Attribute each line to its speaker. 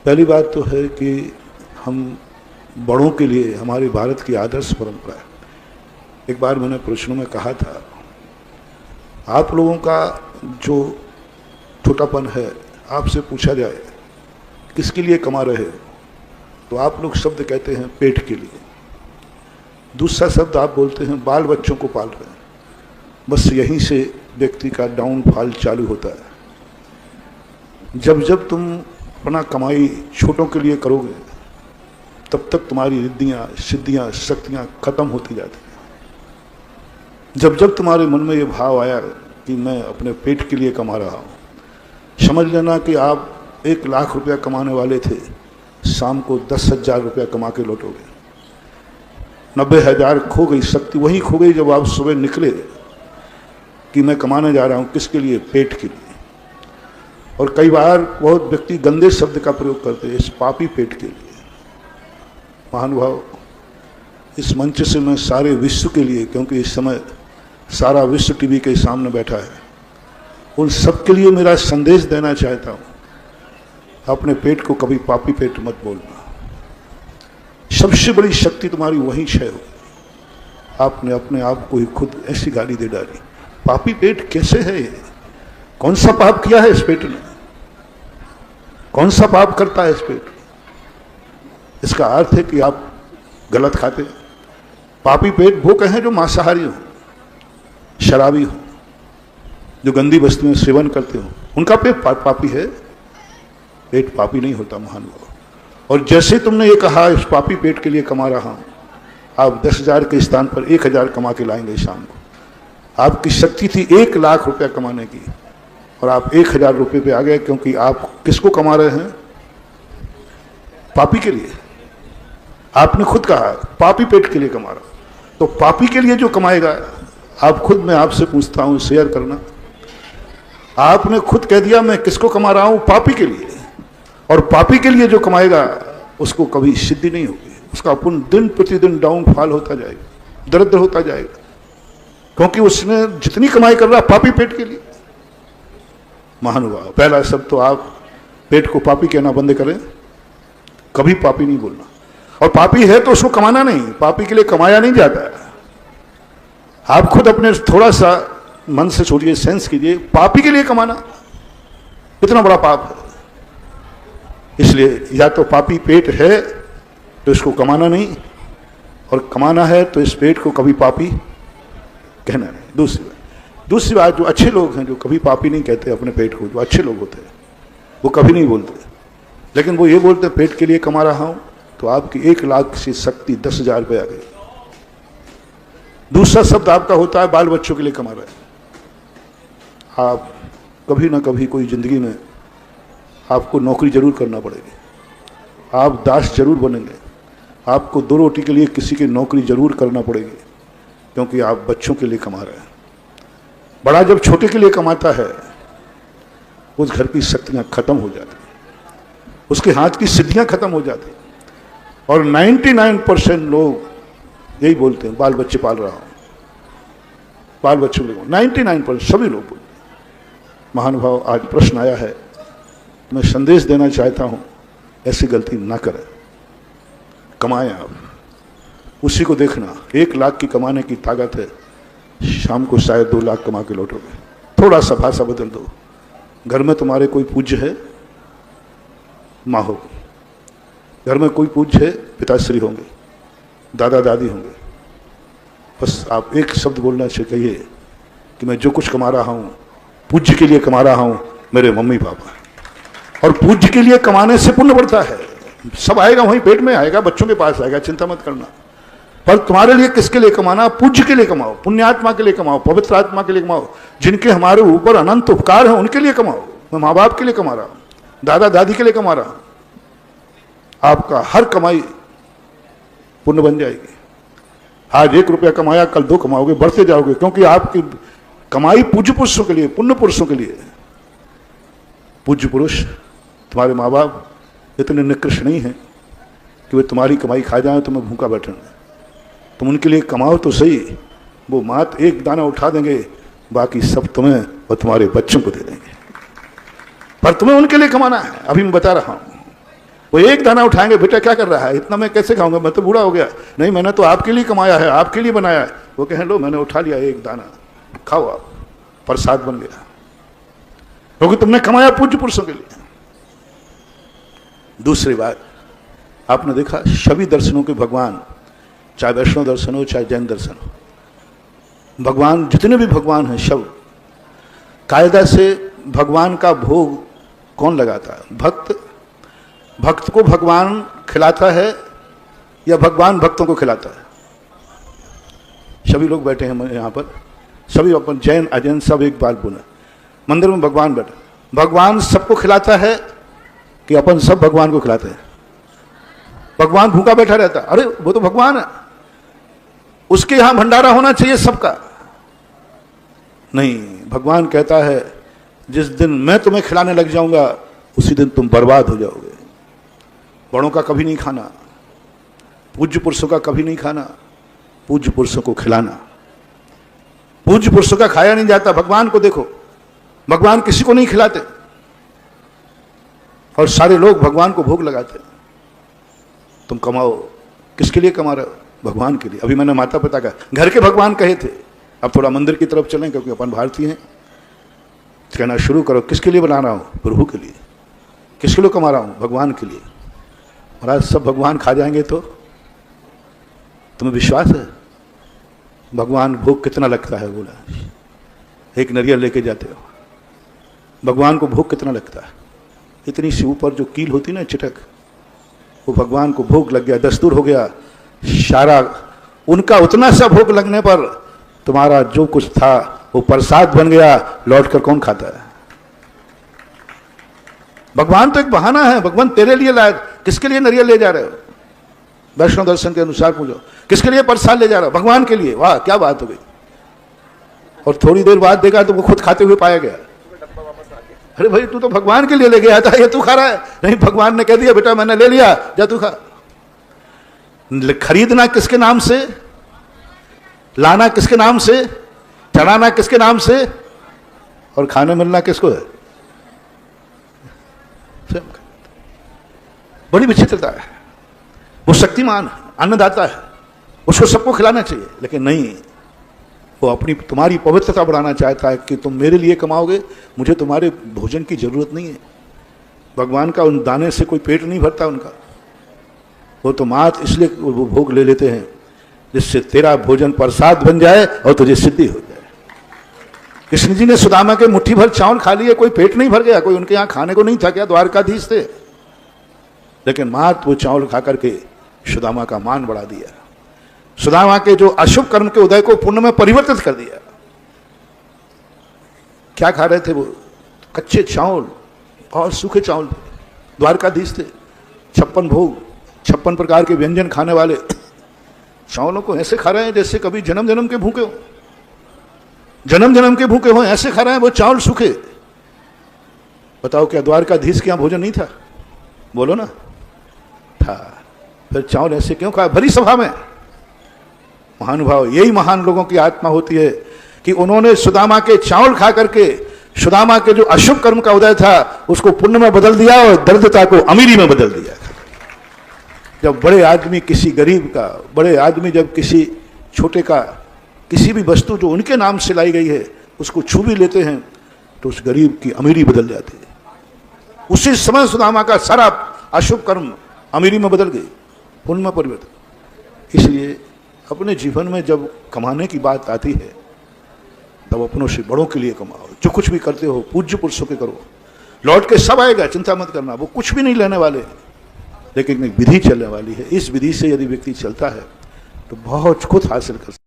Speaker 1: पहली बात तो है कि हम बड़ों के लिए हमारे भारत की आदर्श परंपरा है। एक बार मैंने प्रश्नों में कहा था, आप लोगों का जो छोटापन है, आपसे पूछा जाए किसके लिए कमा रहे हो, तो आप लोग शब्द कहते हैं पेट के लिए। दूसरा शब्द आप बोलते हैं बाल बच्चों को पाल रहे हैं। बस यहीं से व्यक्ति का डाउनफॉल चालू होता है। जब जब तुम अपना कमाई छोटों के लिए करोगे, तब तक तुम्हारी रिद्धियाँ, सिद्धियाँ, शक्तियाँ खत्म होती जाती हैं। जब जब तुम्हारे मन में ये भाव आया कि मैं अपने पेट के लिए कमा रहा हूँ, समझ लेना कि आप 1 लाख रुपया कमाने वाले थे, शाम को 10,000 रुपया कमा के लौटोगे। 90,000 खो गई, शक्ति वहीं खो गई जब आप सुबह निकले कि मैं कमाने जा रहा हूँ। किसके लिए? पेट के लिए। और कई बार बहुत व्यक्ति गंदे शब्द का प्रयोग करते हैं, इस पापी पेट के लिए। महानुभाव, इस मंच से मैं सारे विश्व के लिए, क्योंकि इस समय सारा विश्व टीवी के सामने बैठा है, उन सब के लिए मेरा संदेश देना चाहता हूँ, अपने पेट को कभी पापी पेट मत बोलना। सबसे बड़ी शक्ति तुम्हारी वहीं क्षय होगी। आपने अपने आप को ही खुद ऐसी गाली दे डाली। पापी पेट कैसे है ये? कौन सा पाप किया है इस पेट ने? कौन सा पाप करता है इस पेट? इसका अर्थ है कि आप गलत खाते हैं। पापी पेट वो कहें जो मांसाहारी हो, शराबी हो, जो गंदी वस्तुएं सेवन करते हो, उनका पेट पापी है। पेट पापी नहीं होता महानुभाव। और जैसे तुमने ये कहा इस पापी पेट के लिए कमा रहा हूं, आप 10,000 के स्थान पर 1,000 कमा के लाएंगे शाम को। आपकी शक्ति थी 1 लाख रुपया कमाने की, और आप 1,000 रुपये पे आ गए, क्योंकि आप किसको कमा रहे हैं? पापी के लिए। आपने खुद कहा पापी पेट के लिए कमा रहा। तो पापी के लिए जो कमाएगा, आप खुद, मैं आपसे पूछता हूं, शेयर करना। आपने खुद कह दिया मैं किसको कमा रहा हूं? पापी के लिए। और पापी के लिए जो कमाएगा उसको कभी सिद्धि नहीं होगी, उसका पुण्य दिन प्रतिदिन डाउनफॉल होता जाएगा, दरिद्र होता जाएगा, क्योंकि उसने जितनी कमाई कर रहा पापी पेट के लिए। महानुभाव, पहला शब्द तो आप पेट को पापी कहना बंद करें। कभी पापी नहीं बोलना। और पापी है तो उसको कमाना नहीं, पापी के लिए कमाया नहीं जाता है। आप खुद अपने थोड़ा सा मन से सोचिए, सेंस कीजिए, पापी के लिए कमाना कितना बड़ा पाप है। इसलिए या तो पापी पेट है तो इसको कमाना नहीं, और कमाना है तो इस पेट को कभी पापी कहना नहीं। दूसरी बात, जो अच्छे लोग हैं, जो कभी पापी नहीं कहते अपने पेट को, जो अच्छे लोग होते हैं वो कभी नहीं बोलते, लेकिन वो ये बोलते हैं पेट के लिए कमा रहा हूं, तो आपकी 1 लाख से शक्ति 10,000 पे आ गई। दूसरा शब्द आपका होता है बाल बच्चों के लिए कमा रहे हैं। आप कभी ना कभी कोई जिंदगी में आपको नौकरी जरूर करना पड़ेगी, आप दास जरूर बनेंगे, आपको 2 रोटी के लिए किसी की नौकरी जरूर करना पड़ेगी, क्योंकि आप बच्चों के लिए कमा रहे हैं। बड़ा जब छोटे के लिए कमाता है, उस घर की शक्तियां खत्म हो जाती, उसके हाथ की सिद्धियां खत्म हो जाती। और 99% लोग यही बोलते हैं बाल बच्चे पाल रहा हूं, बाल बच्चों के लिए। 99% सभी लोग बोलते हैं। महानुभाव, आज प्रश्न आया है, मैं संदेश देना चाहता हूं, ऐसी गलती ना करें। कमाएं आप, उसी को देखना। 1 लाख की कमाने की ताकत है, शाम को शायद 2 लाख कमा के लौटोगे। थोड़ा सा भाषा बदल दो। घर में तुम्हारे कोई पूज्य है? माँ होगी। घर में कोई पूज्य है? पिताश्री होंगे, दादा दादी होंगे। बस आप एक शब्द बोलना चाहिए कि मैं जो कुछ कमा रहा हूँ पूज्य के लिए कमा रहा हूँ, मेरे मम्मी पापा। और पूज्य के लिए कमाने से पुण्य बढ़ता है। सब आएगा वहीं पेट में आएगा, बच्चों के पास आएगा, चिंता मत करना। पर तुम्हारे लिए किसके लिए कमाना? पूज्य के लिए कमाओ, पुण्यात्मा के लिए कमाओ, पवित्र आत्मा के लिए कमाओ, जिनके हमारे ऊपर अनंत उपकार हैं, उनके लिए कमाओ। मैं माँ बाप के लिए कमा रहा हूँ, दादा दादी के लिए कमा रहा हूँ। आपका हर कमाई पुण्य बन जाएगी। आज 1 रुपया कमाया, कल 2 कमाओगे, बढ़ते जाओगे, क्योंकि आपकी कमाई पूज्य पुरुषों के लिए, पुण्य पुरुषों के लिए। पूज्य पुरुष, तुम्हारे माँ बाप इतने निकृष्ट नहीं हैं कि वे तुम्हारी कमाई खा जाए तुम्हें भूखा बैठना। तुम उनके लिए कमाओ तो सही, वो मात्र 1 दाना उठा देंगे, बाकी सब तुम्हें और तुम्हारे बच्चों को दे देंगे। पर तुम्हें उनके लिए कमाना है। अभी मैं बता रहा हूं, वो एक दाना उठाएंगे, बेटा क्या कर रहा है, इतना मैं कैसे खाऊंगा, मैं तो बूढ़ा हो गया। नहीं, मैंने तो आपके लिए कमाया है, आपके लिए बनाया है। वो कहें लो मैंने उठा लिया एक दाना, खाओ आप, प्रसाद बन गया, क्योंकि तुमने कमाया पूज्य पुरुषों के लिए। दूसरी बात, आपने देखा सभी दर्शनों के भगवान, चाहे वैष्णव दर्शन हो चाहे जैन दर्शन हो, भगवान जितने भी भगवान हैं सब कायदा से भगवान का भोग कौन लगाता है? भक्त। भक्त को भगवान खिलाता है या भगवान भक्तों को खिलाता है? सभी लोग बैठे हैं यहाँ पर, सभी अपन जैन अजैन सब एक बात बोले, मंदिर में भगवान बैठे, भगवान सबको खिलाता है कि अपन सब भगवान को खिलाते हैं? भगवान भूखा बैठा रहता, अरे वो तो भगवान है, उसके यहां भंडारा होना चाहिए सबका। नहीं, भगवान कहता है जिस दिन मैं तुम्हें खिलाने लग जाऊंगा उसी दिन तुम बर्बाद हो जाओगे। बड़ों का कभी नहीं खाना, पूज्य पुरुषों का कभी नहीं खाना, पूज्य पुरुषों को खिलाना। पूज्य पुरुषों का खाया नहीं जाता। भगवान को देखो, भगवान किसी को नहीं खिलाते और सारे लोग भगवान को भोग लगाते। तुम कमाओ, किसके लिए कमा रहे हो? भगवान के लिए। अभी मैंने माता पिता का घर के भगवान कहे थे, अब थोड़ा मंदिर की तरफ चलें क्योंकि अपन भारतीय हैं। कहना शुरू करो, किसके लिए बना रहा हूं? प्रभु के लिए। किसके लिए कमा रहा हूं? भगवान के लिए। महाराज सब भगवान खा जाएंगे तो तुम्हें विश्वास है? भगवान भोग कितना लगता है? बोला, एक नरियल लेके जाते हो, भगवान को भोग कितना लगता है? इतनी सी ऊपर जो कील होती ना चिटक, वो भगवान को भोग लग गया, दस्तूर हो गया सारा। उनका उतना सा भोग लगने पर तुम्हारा जो कुछ था वो प्रसाद बन गया। लौटकर कौन खाता है? भगवान तो एक बहाना है। भगवान तेरे लिए लाए, किसके लिए नरियल ले जा रहे हो? वैष्णव दर्शन के अनुसार पूछो, किसके लिए प्रसाद ले जा रहे हो? भगवान के लिए। वाह क्या बात हो गई। और थोड़ी देर बाद देखा तो वो खुद खाते हुए पाया गया। अरे भाई तू तो भगवान के लिए ले गया था, ये तू खा रहा है? नहीं, भगवान ने कह दिया बेटा मैंने ले लिया, जा तू खा। खरीदना किसके नाम से, लाना किसके नाम से, चढ़ाना किसके नाम से, और खाने मिलना किसको है? बड़ी विचित्रता है। वो शक्तिमान अन्नदाता है, उसको सबको खिलाना चाहिए, लेकिन नहीं, वो अपनी तुम्हारी पवित्रता बढ़ाना चाहता है कि तुम मेरे लिए कमाओगे, मुझे तुम्हारे भोजन की जरूरत नहीं है। भगवान का उन दाने से कोई पेट नहीं भरता उनका। वो तो मात इसलिए वो भोग ले लेते हैं जिससे तेरा भोजन प्रसाद बन जाए और तुझे सिद्धि हो जाए। कृष्ण जी ने सुदामा के मुट्ठी भर चावल खा लिए, कोई पेट नहीं भर गया, कोई उनके यहाँ खाने को नहीं था क्या? द्वारकाधीश थे, लेकिन मात वो चावल खा करके सुदामा का मान बढ़ा दिया। सुदामा के जो अशुभ कर्म के उदय को पुण्य में परिवर्तित कर दिया। क्या खा रहे थे वो? कच्चे चावल और सूखे चावल। द्वारकाधीश थे, 56 भोग, 56 प्रकार के व्यंजन खाने वाले। चावलों को ऐसे खा रहे हैं जैसे कभी जन्म जन्म के भूखे हो, जन्म जन्म के भूखे हो, ऐसे खा रहे हैं वो चावल सूखे। बताओ क्या द्वारकाधीश के यहां भोजन नहीं था? बोलो ना, था। फिर चावल ऐसे क्यों खाया भरी सभा में? महानुभाव, यही महान लोगों की आत्मा होती है कि उन्होंने सुदामा के चावल खा करके सुदामा के जो अशुभ कर्म का उदय था उसको पुण्य में बदल दिया और दरिद्रता को अमीरी में बदल दिया। जब बड़े आदमी किसी गरीब का, बड़े आदमी जब किसी छोटे का किसी भी वस्तु जो उनके नाम से लाई गई है उसको छू भी लेते हैं तो उस गरीब की अमीरी बदल जाती है। उसी समय सुदामा का सारा अशुभ कर्म अमीरी में बदल गई, पुण्य में परिवर्तन। इसलिए अपने जीवन में जब कमाने की बात आती है तब अपनों से बड़ों के लिए कमाओ। जो कुछ भी करते हो पूज्य पुरुषों के करो, लौट के सब आएगा, चिंता मत करना। वो कुछ भी नहीं लेने वाले, लेकिन एक विधि चलने वाली है। इस विधि से यदि व्यक्ति चलता है तो बहुत कुछ हासिल कर सकता है।